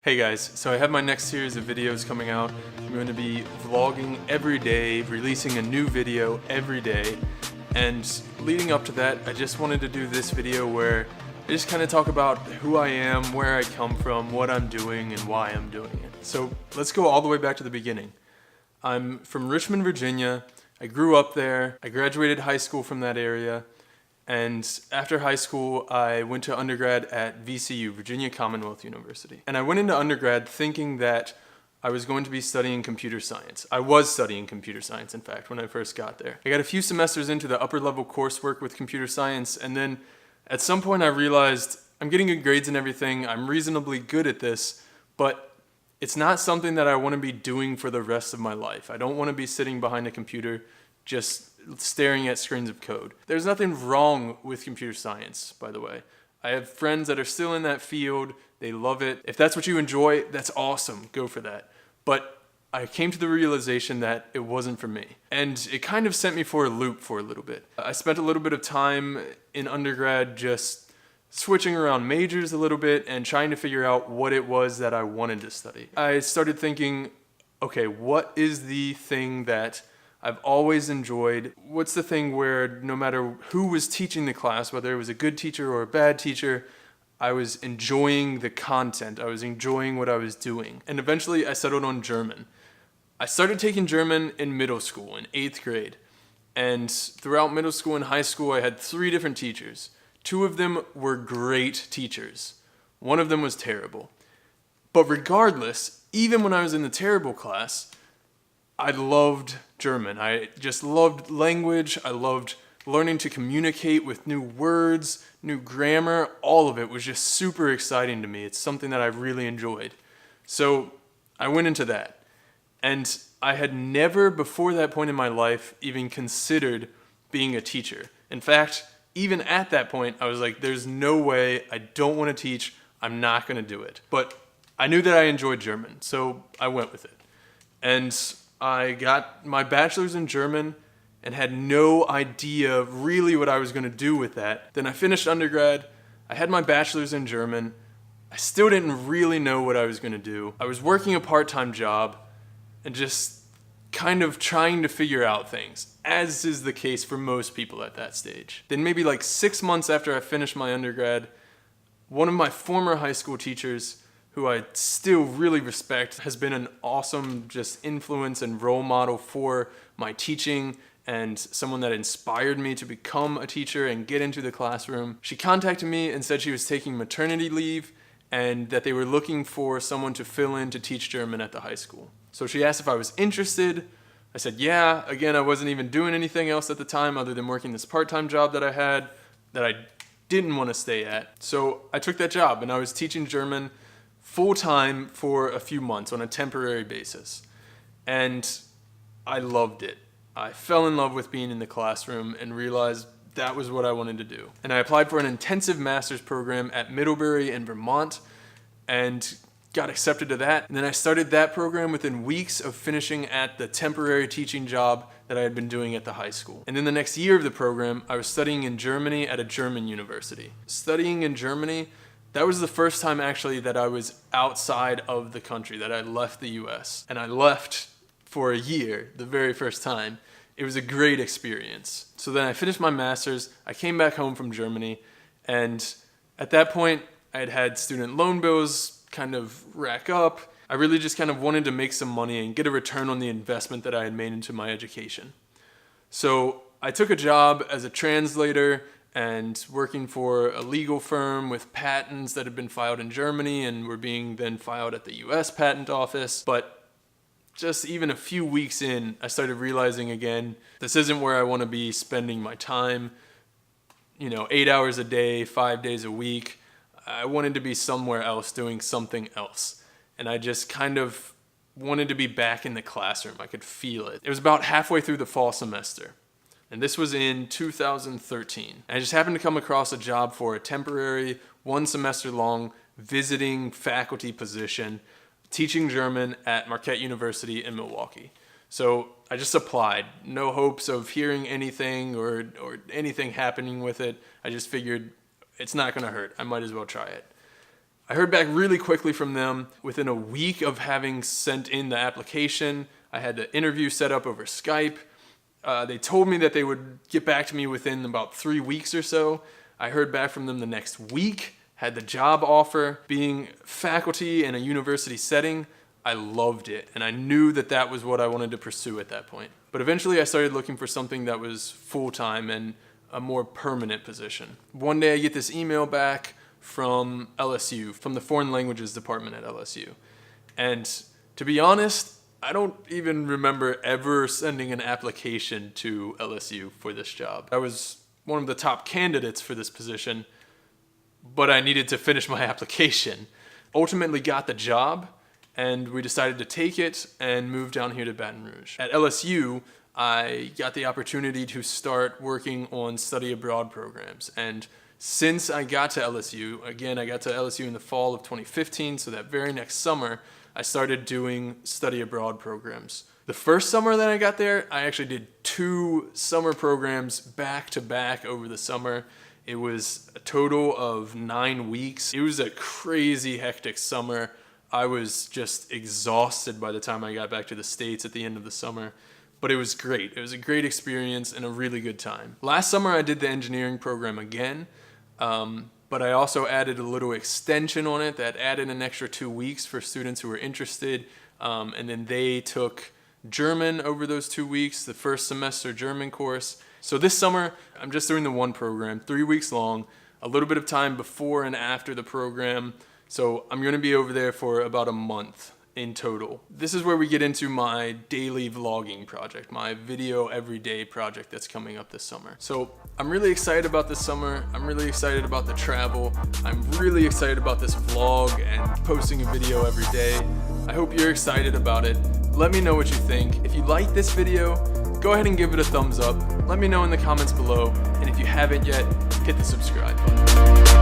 Hey guys, so I have my next series of videos coming out. I'm going to be vlogging every day, releasing a new video every day, and leading up to that, I just wanted to do this video where I just kind of talk about who I am, where I come from, what I'm doing, and why I'm doing it. So let's go all the way back to the beginning. I'm from Richmond, Virginia. I grew up there. I graduated high school from that area. And after high school, I went to undergrad at VCU, Virginia Commonwealth University. And I went into undergrad thinking that I was going to be studying computer science. I was studying computer science, in fact, when I first got there. I got a few semesters into the upper level coursework with computer science, and then at some point I realized I'm getting good grades and everything, I'm reasonably good at this, but it's not something that I want to be doing for the rest of my life. I don't want to be sitting behind a computer just staring at screens of code. There's nothing wrong with computer science, by the way. I have friends that are still in that field. They love it. If that's what you enjoy, that's awesome. Go for that. But I came to the realization that it wasn't for me. And it kind of sent me for a loop for a little bit. I spent a little bit of time in undergrad just switching around majors a little bit and trying to figure out what it was that I wanted to study. I started thinking, okay, what is the thing that I've always enjoyed? What's the thing where no matter who was teaching the class, whether it was a good teacher or a bad teacher, I was enjoying the content, I was enjoying what I was doing. And eventually I settled on German. I started taking German in middle school, in 8th grade. And throughout middle school and high school, I had 3 different teachers. 2 of them were great teachers. 1 of them was terrible. But regardless, even when I was in the terrible class, I loved German. I just loved language. I loved learning to communicate with new words, new grammar. All of it was just super exciting to me. It's something that I really enjoyed. So I went into that. And I had never before that point in my life even considered being a teacher. In fact, even at that point, I was like, there's no way, I don't want to teach. I'm not going to do it. But I knew that I enjoyed German, so I went with it. And I got my bachelor's in German and had no idea really what I was going to do with that. Then I finished undergrad, I had my bachelor's in German, I still didn't really know what I was going to do. I was working a part-time job and just kind of trying to figure out things, as is the case for most people at that stage. Then maybe like 6 months after I finished my undergrad, one of my former high school teachers, who I still really respect, has been an awesome just influence and role model for my teaching and someone that inspired me to become a teacher and get into the classroom. She contacted me and said she was taking maternity leave and that they were looking for someone to fill in to teach German at the high school. So she asked if I was interested. I said, yeah. Again, I wasn't even doing anything else at the time other than working this part-time job that I had that I didn't want to stay at. So I took that job and I was teaching German full-time for a few months on a temporary basis. And I loved it. I fell in love with being in the classroom and realized that was what I wanted to do. And I applied for an intensive master's program at Middlebury in Vermont and got accepted to that. And then I started that program within weeks of finishing at the temporary teaching job that I had been doing at the high school. And then the next year of the program, I was studying in Germany at a German university. Studying in Germany, that was the first time actually that I was outside of the country, that I left the US. And I left for a year, the very first time. It was a great experience. So then I finished my master's, I came back home from Germany, and at that point I had had student loan bills kind of rack up. I really just kind of wanted to make some money and get a return on the investment that I had made into my education. So I took a job as a translator and working for a legal firm with patents that had been filed in Germany and were being then filed at the US Patent Office. But just even a few weeks in, I started realizing again, this isn't where I want to be spending my time, 8 hours a day, 5 days a week. I wanted to be somewhere else doing something else. And I just kind of wanted to be back in the classroom. I could feel it. It was about halfway through the fall semester. And this was in 2013. I just happened to come across a job for a temporary, 1 semester long, visiting faculty position, teaching German at Marquette University in Milwaukee. So I just applied. No hopes of hearing anything or anything happening with it. I just figured it's not going to hurt. I might as well try it. I heard back really quickly from them. Within a week of having sent in the application, I had the interview set up over Skype. They told me that they would get back to me within about 3 weeks or so. I heard back from them the next week, had the job offer. Being faculty in a university setting, I loved it, and I knew that that was what I wanted to pursue at that point. But eventually I started looking for something that was full-time and a more permanent position. One day I get this email back from LSU, from the Foreign Languages Department at LSU. And to be honest, I don't even remember ever sending an application to LSU for this job. I was one of the top candidates for this position, but I needed to finish my application. Ultimately got the job, and we decided to take it and move down here to Baton Rouge. At LSU, I got the opportunity to start working on study abroad programs. And since I got to LSU, again, I got to LSU in the fall of 2015, so that very next summer, I started doing study abroad programs. The first summer that I got there, I actually did 2 summer programs back to back over the summer. It was a total of 9 weeks. It was a crazy hectic summer. I was just exhausted by the time I got back to the States at the end of the summer. But it was great. It was a great experience and a really good time. Last summer I did the engineering program again, but I also added a little extension on it that added an extra 2 weeks for students who were interested, and then they took German over those 2 weeks, the first semester German course. So this summer I'm just doing the one program, 3 weeks long, a little bit of time before and after the program. So I'm going to be over there for about a month in total. This is where we get into my daily vlogging project, my video everyday project that's coming up this summer. So I'm really excited about this summer. I'm really excited about the travel. I'm really excited about this vlog and posting a video every day. I hope you're excited about it. Let me know what you think. If you like this video, go ahead and give it a thumbs up. Let me know in the comments below. And if you haven't yet, hit the subscribe button.